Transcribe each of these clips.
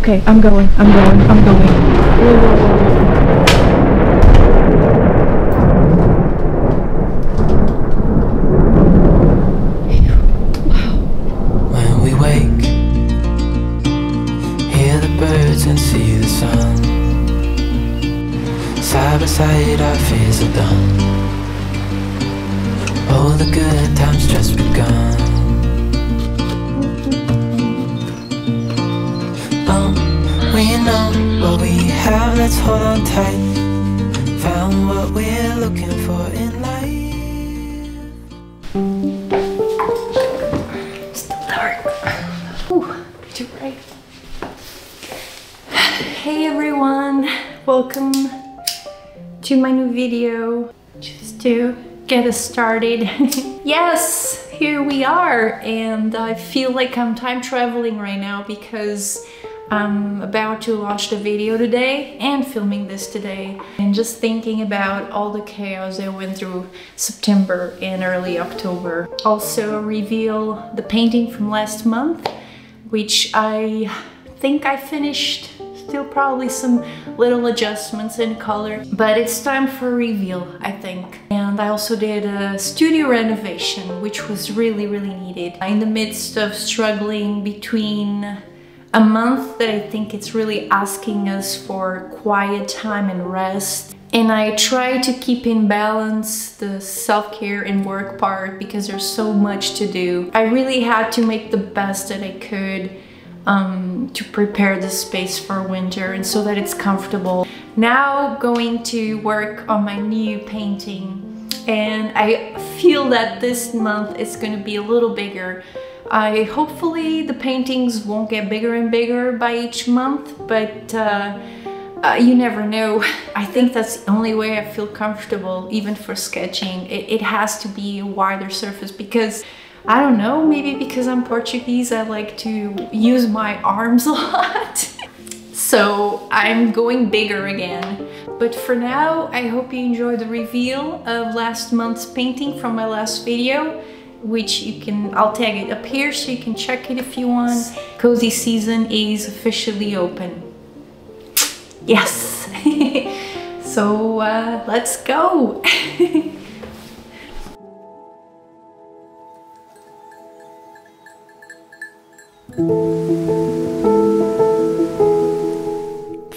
Okay, I'm going. When we wake, hear the birds and see the sun. Side by side our fears are done. All the good times just begun. We know what we have, let's hold on tight. Found what we're looking for in life. Still dark. Ooh, too bright. Hey everyone, welcome to my new video. Just to get us started. Yes, here we are, and I feel like I'm time traveling right now because I'm about to launch the video today and filming this today, and just thinking about all the chaos I went through September and early October. Also reveal the painting from last month, which I think I finished. Still probably some little adjustments in color, but it's time for a reveal, I think. And I also did a studio renovation, which was really needed. In the midst of struggling between a month that I think it's really asking us for quiet time and rest. And I try to keep in balance the self-care and work part because there's so much to do. I really had to make the best that I could to prepare the space for winter and so that it's comfortable. Now going to work on my new painting, and I feel that this month is going to be a little bigger. Hopefully the paintings won't get bigger and bigger by each month, but you never know. I think that's the only way I feel comfortable, even for sketching. It has to be a wider surface because, I don't know, maybe because I'm Portuguese, I like to use my arms a lot. So I'm going bigger again. But for now, I hope you enjoyed the reveal of last month's painting from my last video, which I'll tag it up here so you can check it if you want. Cozy season is officially open. Yes! So let's go!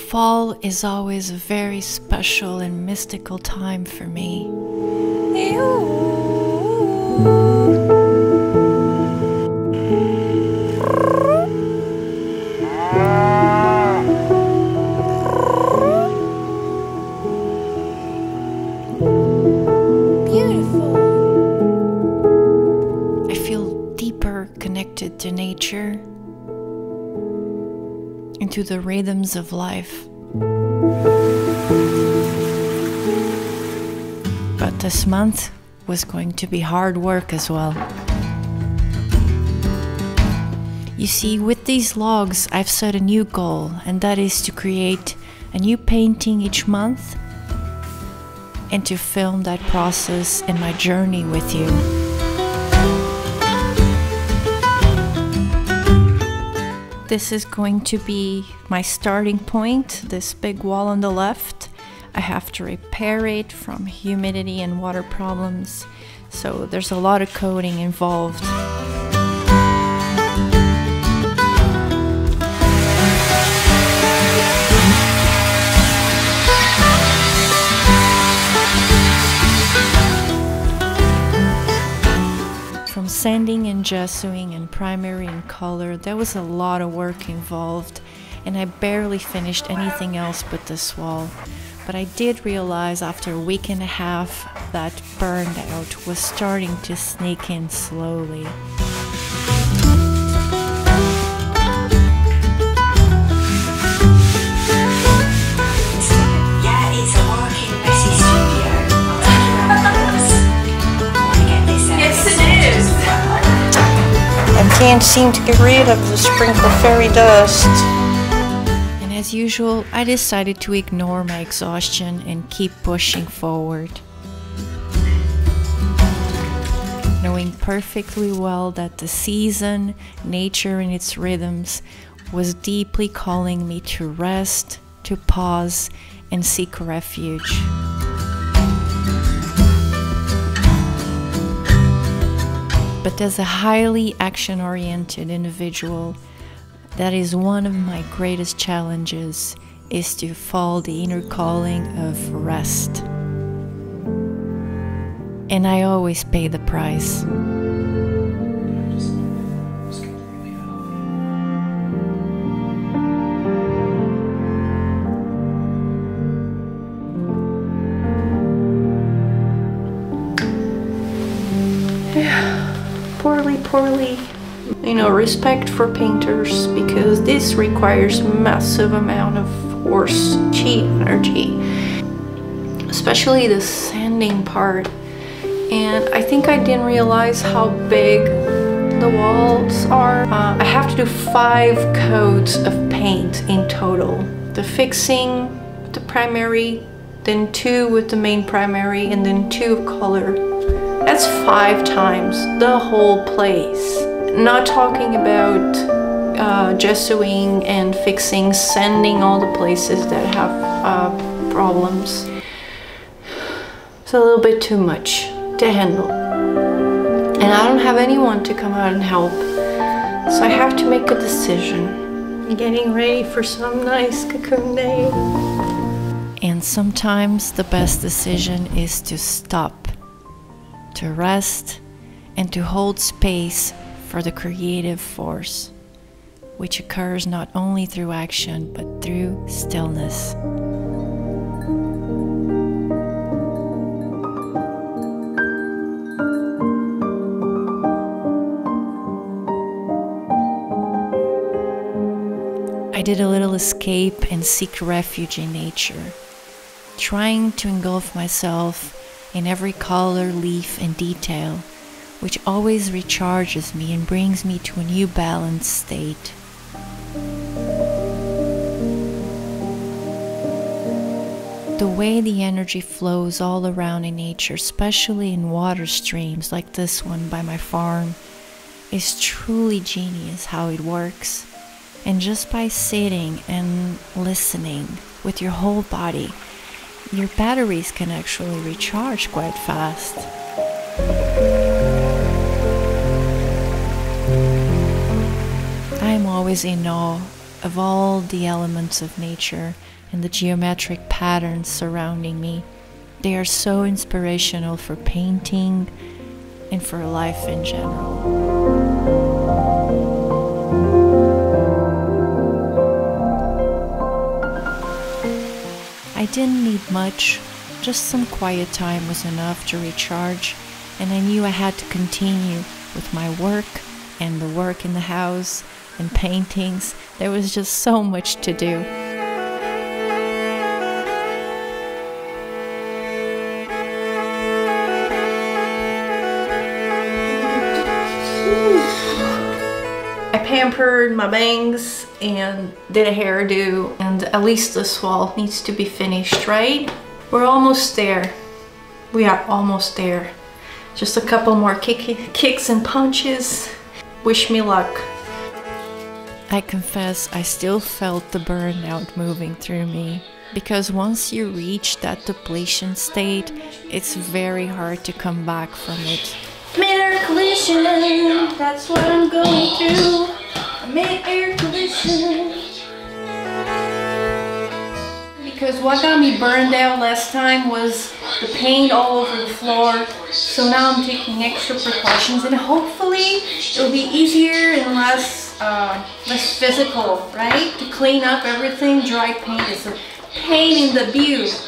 Fall is always a very special and mystical time for me. Beautiful. I feel deeper connected to nature and to the rhythms of life. But this month was going to be hard work as well. You see, with these logs, I've set a new goal, and that is to create a new painting each month and to film that process and my journey with you. This is going to be my starting point, this big wall on the left. I have to repair it from humidity and water problems, so there's a lot of coding involved. From sanding and gessoing and primary and color, there was a lot of work involved, and I barely finished anything else but this wall. But I did realize after a week and a half that burnout was starting to sneak in slowly. Yeah, it's a working messy studio. Yes, it is! And can't seem to get rid of the sprinkle fairy dust. As usual, I decided to ignore my exhaustion and keep pushing forward, knowing perfectly well that the season, nature and its rhythms was deeply calling me to rest, to pause, and seek refuge. But as a highly action-oriented individual, that is one of my greatest challenges, is to follow the inner calling of rest. And I always pay the price. Poorly. You know, respect for painters, because this requires massive amount of force, chi energy, especially the sanding part. And I think I didn't realize how big the walls are. I have to do 5 coats of paint in total. The fixing, the primary, then 2 with the main primary, and then 2 of color. That's 5 times the whole place. Not talking about gessoing and fixing, sanding all the places that have problems. It's a little bit too much to handle. And I don't have anyone to come out and help. So I have to make a decision. Getting ready for some nice cocoon day. And sometimes the best decision is to stop, to rest, and to hold space for the creative force, which occurs not only through action, but through stillness. I did a little escape and seek refuge in nature, trying to engulf myself in every color, leaf, and detail, which always recharges me and brings me to a new balanced state. The way the energy flows all around in nature, especially in water streams like this one by my farm, is truly genius how it works. And just by sitting and listening with your whole body, your batteries can actually recharge quite fast. I am always in awe of all the elements of nature and the geometric patterns surrounding me. They are so inspirational for painting and for life in general. I didn't need much, just some quiet time was enough to recharge, and I knew I had to continue with my work and the work in the house and paintings. There was just so much to do. I pampered my bangs and did a hairdo, and at least this wall needs to be finished, right? We're almost there. We are almost there. Just a couple more kicks and punches. Wish me luck. I confess I still felt the burnout moving through me, because once you reach that depletion state, it's very hard to come back from it. Mid-air collision, that's what I'm going through. A mid-air collision. Because what got me burned out last time was the paint all over the floor. So now I'm taking extra precautions, and hopefully it'll be easier and less physical, right? To clean up everything. Dry paint is a pain in the butt.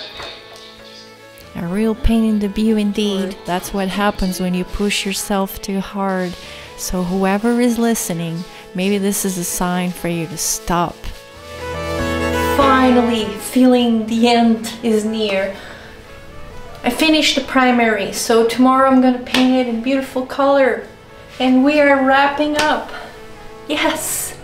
A real pain in the butt indeed. That's what happens when you push yourself too hard. So whoever is listening, maybe this is a sign for you to stop. Finally, feeling the end is near. I finished the primary, so tomorrow I'm gonna paint it in beautiful color. And we are wrapping up. Yes!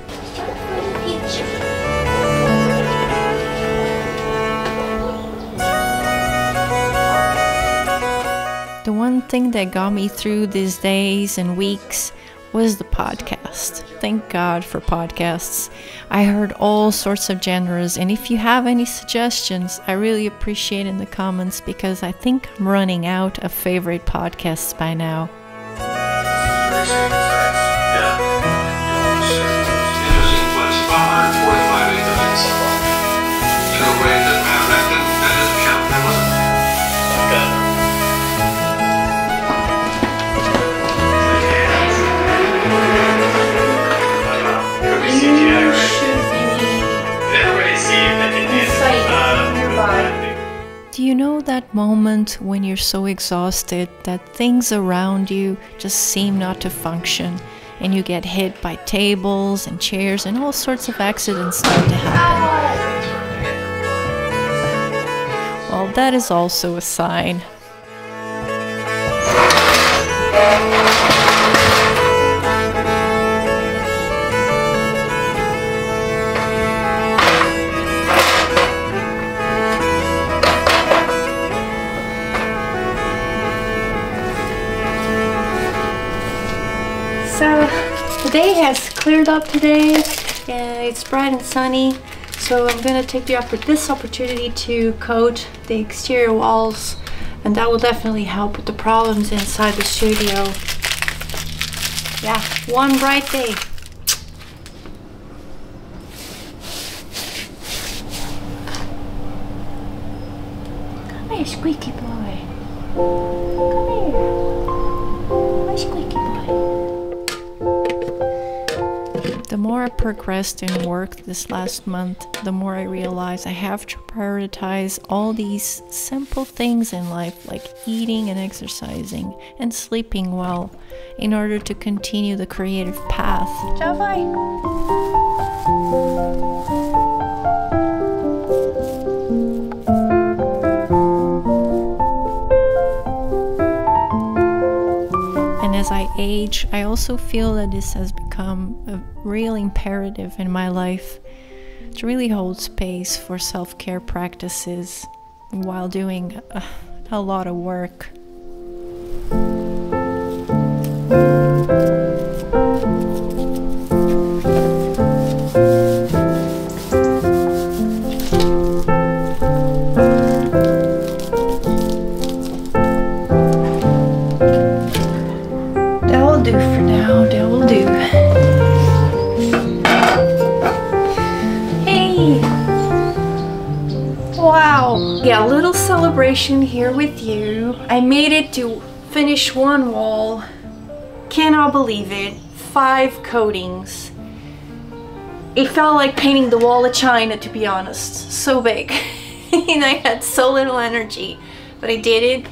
The one thing that got me through these days and weeks was the podcast. Thank God for podcasts. I heard all sorts of genres, and if you have any suggestions, I really appreciate in the comments, because I think I'm running out of favorite podcasts by now. Do you know that moment when you're so exhausted that things around you just seem not to function, and you get hit by tables and chairs and all sorts of accidents start to happen? Well, that is also a sign. So the day has cleared up today, and it's bright and sunny. So I'm gonna take this opportunity to coat the exterior walls, and that will definitely help with the problems inside the studio. Yeah, one bright day. Come here, squeaky boy. Come here. My squeaky boy. The more I progressed in work this last month, the more I realized I have to prioritize all these simple things in life, like eating and exercising and sleeping well, in order to continue the creative path. As I age, I also feel that this has become a real imperative in my life to really hold space for self-care practices while doing a lot of work. Do for now, that will do. Hey! Wow! Yeah, a little celebration here with you. I made it to finish one wall. Cannot believe it. 5 coatings. It felt like painting the wall of China, to be honest. So big. And I had so little energy. But I did it.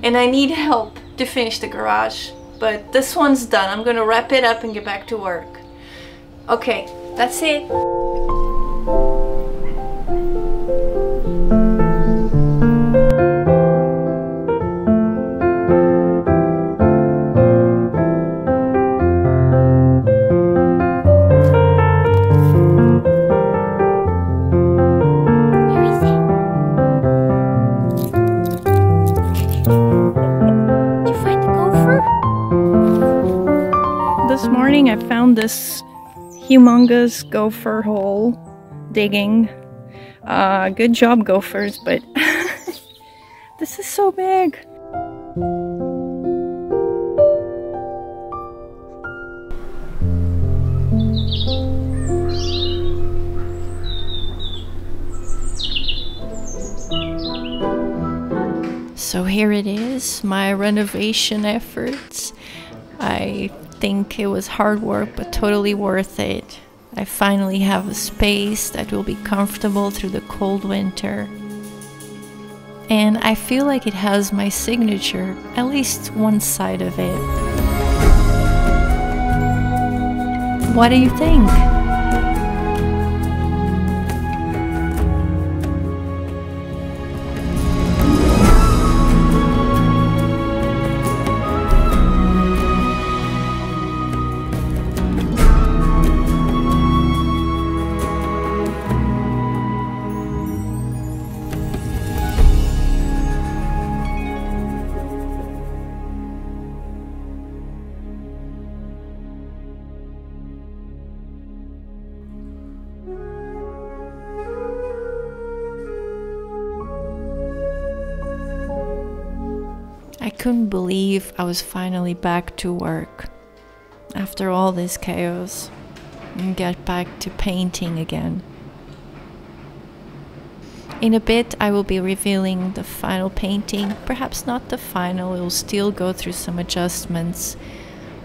And I need help to finish the garage. But this one's done. I'm gonna wrap it up and get back to work. Okay, that's it. This morning I found this humongous gopher hole digging. Good job, gophers, but this is so big. So here it is, my renovation efforts. I think it was hard work, but totally worth it. I finally have a space that will be comfortable through the cold winter. And I feel like it has my signature, at least one side of it. What do you think? couldn't believe I was finally back to work after all this chaos and get back to painting again. In a bit I will be revealing the final painting, perhaps not the final, it will still go through some adjustments,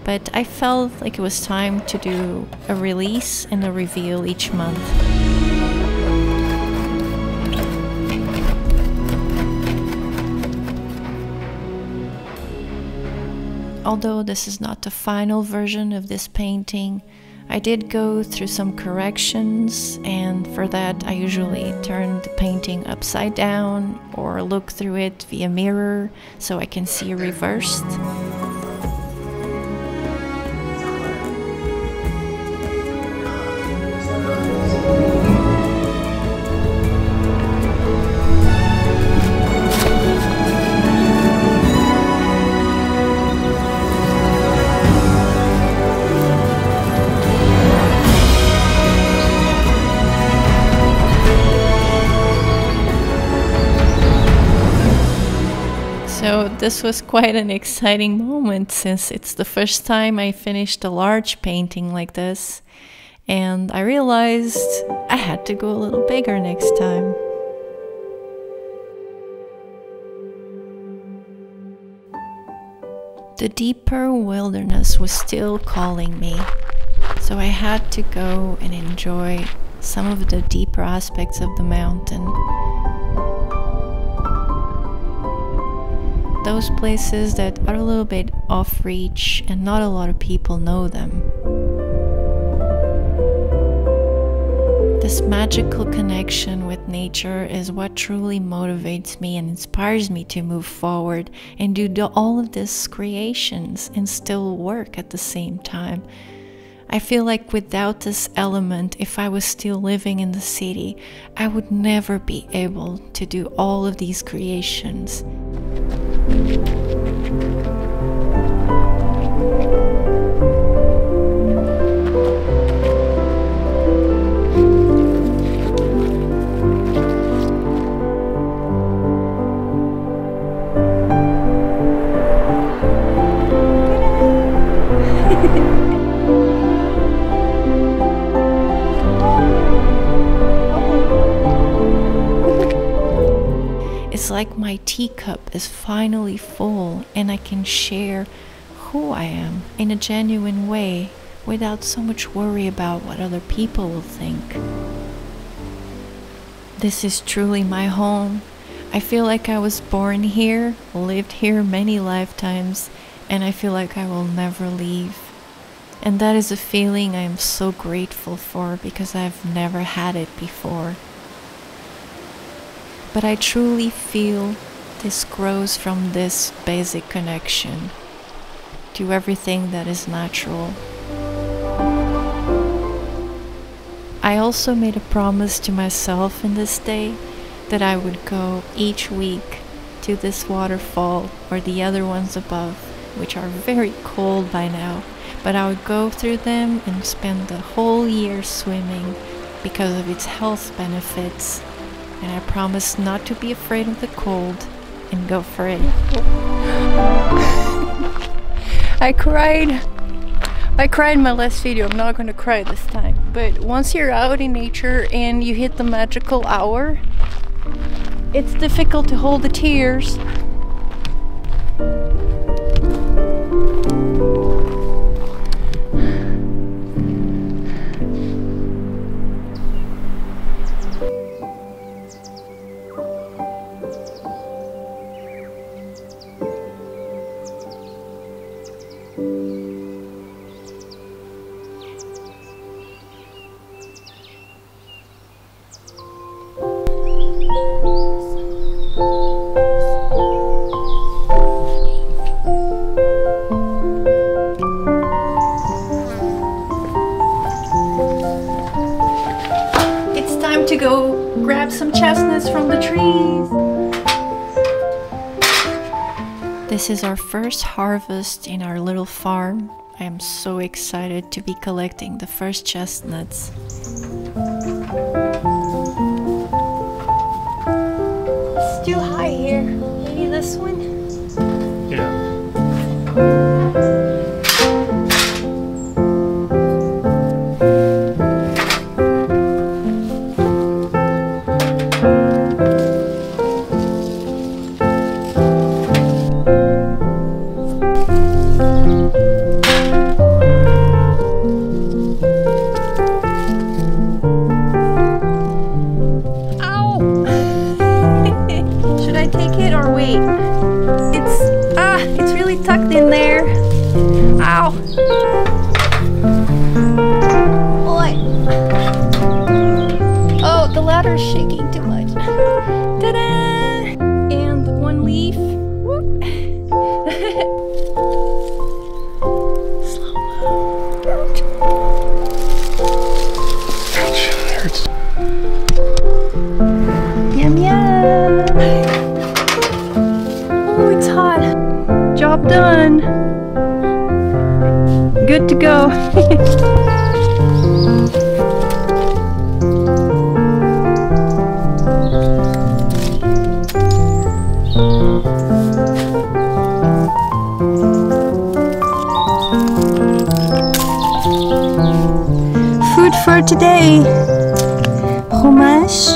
but I felt like it was time to do a release and a reveal each month. Although this is not the final version of this painting, I did go through some corrections, and for that I usually turn the painting upside down or look through it via mirror so I can see reversed. So this was quite an exciting moment, since it's the first time I finished a large painting like this, and I realized I had to go a little bigger next time. The deeper wilderness was still calling me, so I had to go and enjoy some of the deeper aspects of the mountain. Those places that are a little bit off reach and not a lot of people know them. This magical connection with nature is what truly motivates me and inspires me to move forward and do all of these creations and still work at the same time. I feel like without this element, if I was still living in the city, I would never be able to do all of these creations. It's like my teacup is finally full and I can share who I am in a genuine way without so much worry about what other people will think. This is truly my home. I feel like I was born here, lived here many lifetimes, and I feel like I will never leave. And that is a feeling I am so grateful for, because I've never had it before. But I truly feel this grows from this basic connection to everything that is natural. I also made a promise to myself in this day that I would go each week to this waterfall or the other ones above, which are very cold by now, but I would go through them and spend the whole year swimming because of its health benefits. And I promised not to be afraid of the cold and go for it. I cried in my last video. I'm not gonna cry this time. But once you're out in nature and you hit the magical hour, it's difficult to hold the tears. To go grab some chestnuts from the trees. This is our first harvest in our little farm. I am so excited to be collecting the first chestnuts. It's too high here. Maybe this one? Yeah. What? Oh, the ladder is shaking too much. Ta-da! And one leaf. Whoop. Yum yum! Oh, it's hot. Job done. Good to go. Food for today. Fromage.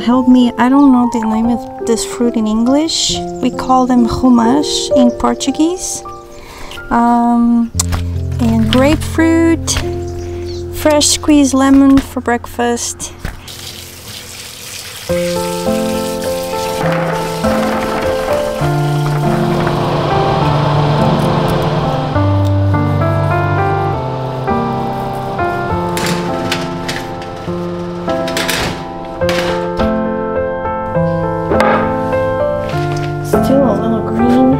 Help me, I don't know the name of this fruit in English. We call them fromage in Portuguese. And grapefruit, fresh squeezed lemon for breakfast. Still a little green.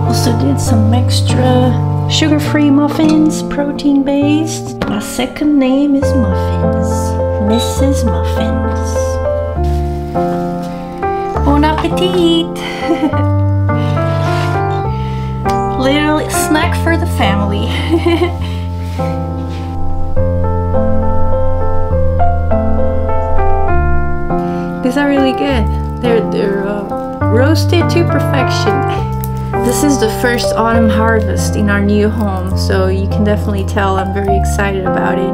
Also did some extra sugar-free muffins, protein-based. My second name is Muffins, Mrs. Muffins. Bon appetit! Little snack for the family. These are really good. They're roasted to perfection. This is the first autumn harvest in our new home, so you can definitely tell I'm very excited about it.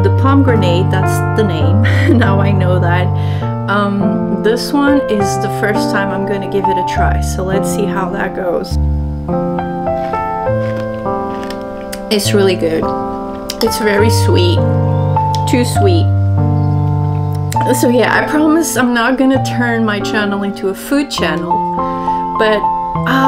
The pomegranate, that's the name. Now I know that. This one is the first time I'm going to give it a try, so let's see how that goes. It's really good. It's very sweet. Too sweet. So yeah, I promise I'm not gonna turn my channel into a food channel, but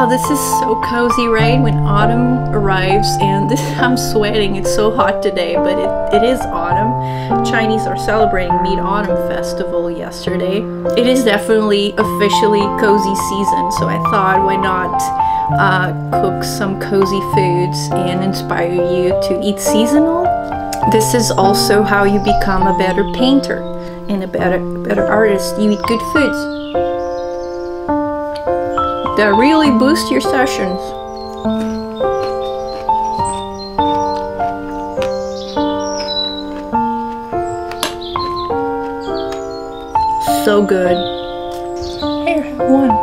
this is so cozy, right? When autumn arrives, and I'm sweating, it's so hot today, but it is autumn. Chinese are celebrating Mid-Autumn Festival yesterday. It is definitely officially cozy season, so I thought, why not cook some cozy foods and inspire you to eat seasonal? This is also how you become a better painter and a better artist. You eat good foods that really boost your sessions. So good. Here, one.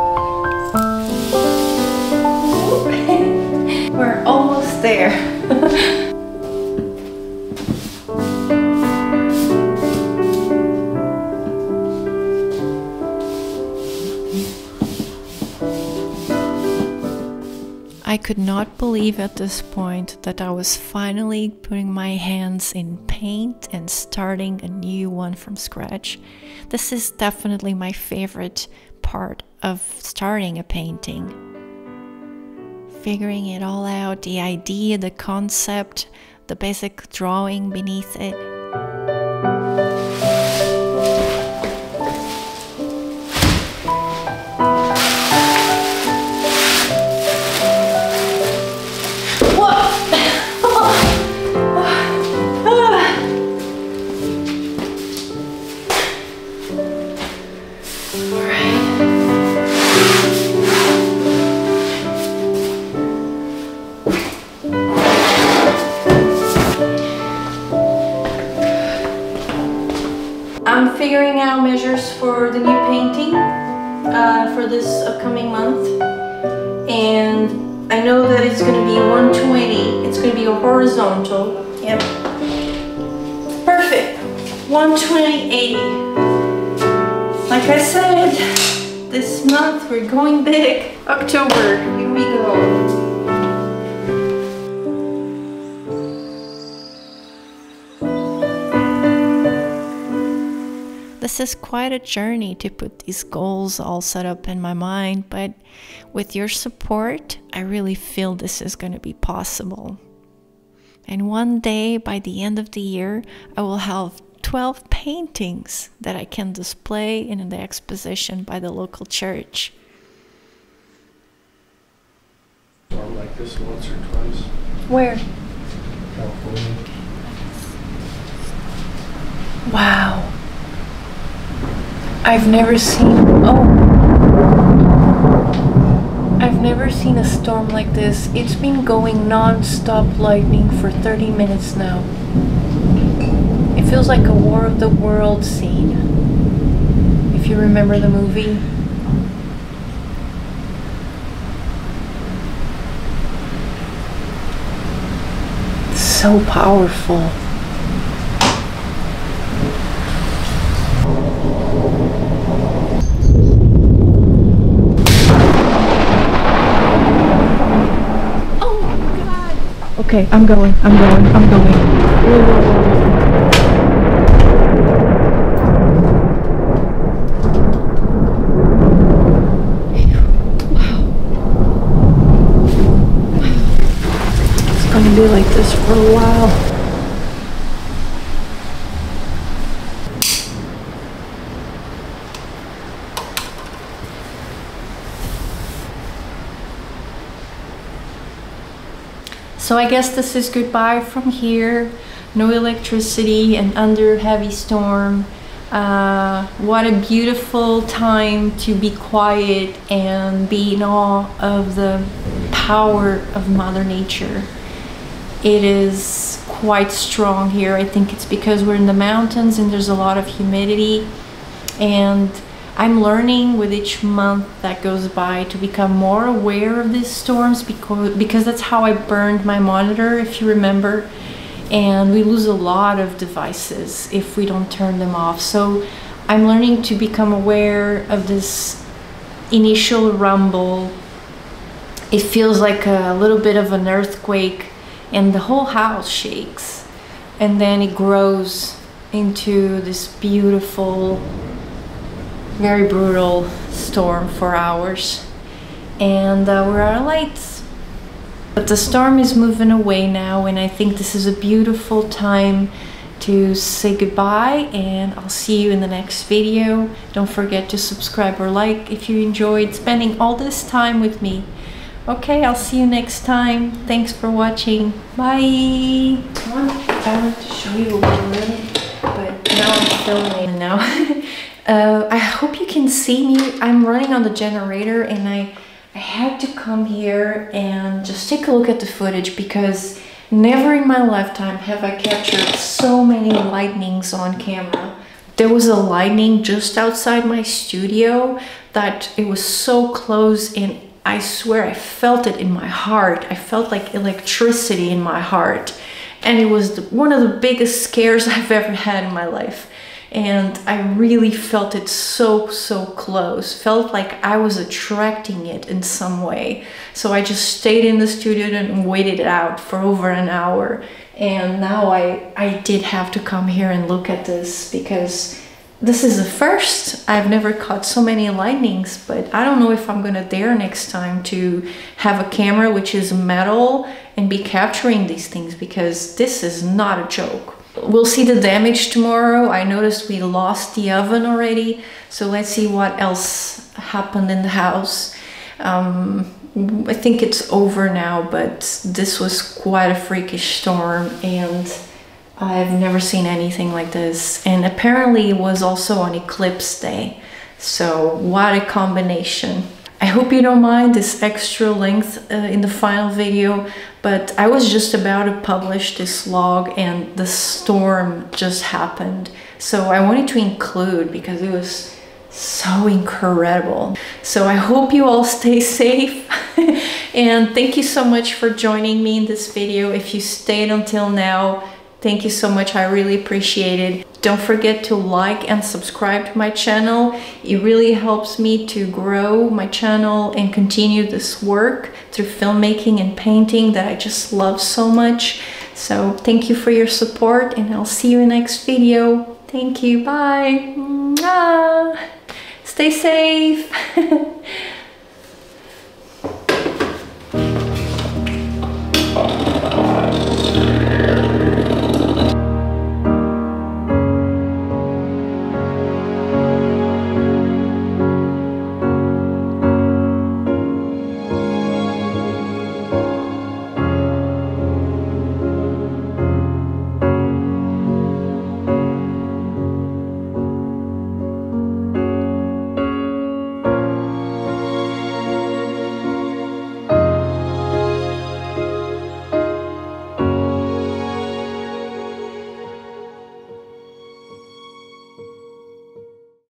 We're almost there. I could not believe at this point that I was finally putting my hands in paint and starting a new one from scratch. This is definitely my favorite part of starting a painting. Figuring it all out, the idea, the concept, the basic drawing beneath it. for this upcoming month, and I know that it's going to be 120. It's going to be a horizontal. Yep. Perfect. 120/80. Like I said, this month we're going big. October, here we go. This is quite a journey to put these goals all set up in my mind, but with your support, I really feel this is going to be possible. And one day, by the end of the year, I will have 12 paintings that I can display in the exposition by the local church. Storm like this once or twice. Where? California. Wow. I've never seen a storm like this. It's been going non-stop lightning for 30 minutes now. It feels like a War of the Worlds scene, if you remember the movie. It's so powerful. Okay, I'm going. It's gonna be like this for a while. So I guess this is goodbye from here. No electricity and under heavy storm. What a beautiful time to be quiet and be in awe of the power of Mother Nature. It is quite strong here. I think it's because we're in the mountains and there's a lot of humidity, and I'm learning with each month that goes by to become more aware of these storms, because that's how I burned my monitor, if you remember. And we lose a lot of devices if we don't turn them off. So I'm learning to become aware of this initial rumble. It feels like a little bit of an earthquake and the whole house shakes. And then it grows into this beautiful, very brutal storm for hours, and we're out of lights. But the storm is moving away now, and I think this is a beautiful time to say goodbye, and I'll see you in the next video. Don't forget to subscribe or like if you enjoyed spending all this time with me. Okay, I'll see you next time. Thanks for watching. Bye. I want to show you a room, but now I'm filming now. I hope you can see me. I'm running on the generator, and I had to come here and just take a look at the footage, because never in my lifetime have I captured so many lightnings on camera. There was a lightning just outside my studio that it was so close, and I swear I felt it in my heart. I felt like electricity in my heart, and it was one of the biggest scares I've ever had in my life. And I really felt it so close. Felt like I was attracting it in some way. So I just stayed in the studio and waited it out for over an hour. And now I did have to come here and look at this, because this is the first. I've never caught so many lightnings, but I don't know if I'm gonna dare next time to have a camera which is metal and be capturing these things, because this is not a joke. We'll see the damage tomorrow. I noticed we lost the oven already, so let's see what else happened in the house. I think it's over now, but this was quite a freakish storm, and I've never seen anything like this. And apparently it was also on eclipse day, so what a combination. I hope you don't mind this extra length in the final video, but I was just about to publish this log and the storm just happened. So I wanted to include, because it was so incredible. So I hope you all stay safe. And thank you so much for joining me in this video. If you stayed until now, thank you so much. I really appreciate it. Don't forget to like and subscribe to my channel. It really helps me to grow my channel and continue this work through filmmaking and painting that I just love so much. So thank you for your support, and I'll see you in the next video. Thank you. Bye. Mwah. Stay safe.